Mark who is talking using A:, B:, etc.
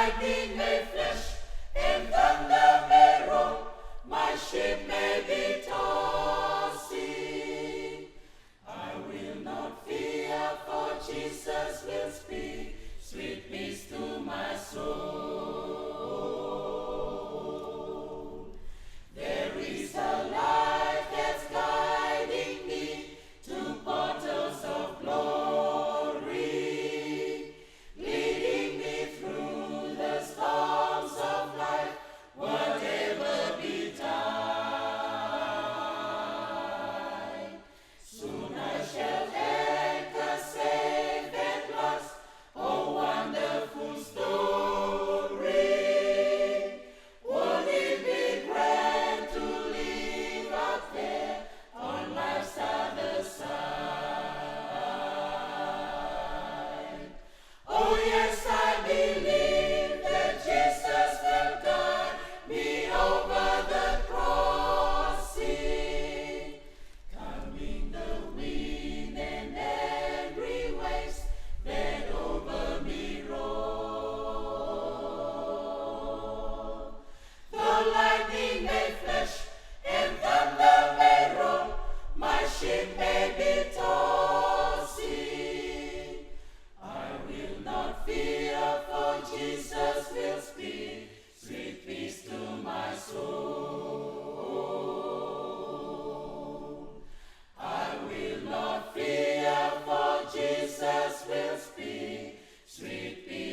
A: lightning may flash, and thunder may roll, my ship may be tossing. I will not fear, for Jesus will speak sweet peace to my soul. There is a light that's guiding me to portals of glory, leading me through the storms of life, whatever betide. Soon I shall anchor safe at last. Oh, wonderful story! Would it be grand to live out there on life's other side? Oh, yes, I believe that Jesus will guide me over the crossing. Calming the wind and angry waves that over me roll. The lightning may flash and thunder may roll, my ship may be tossing. I will not fear, for Jesus will speak sweet peace to my soul. I will not fear, for Jesus will speak sweet peace.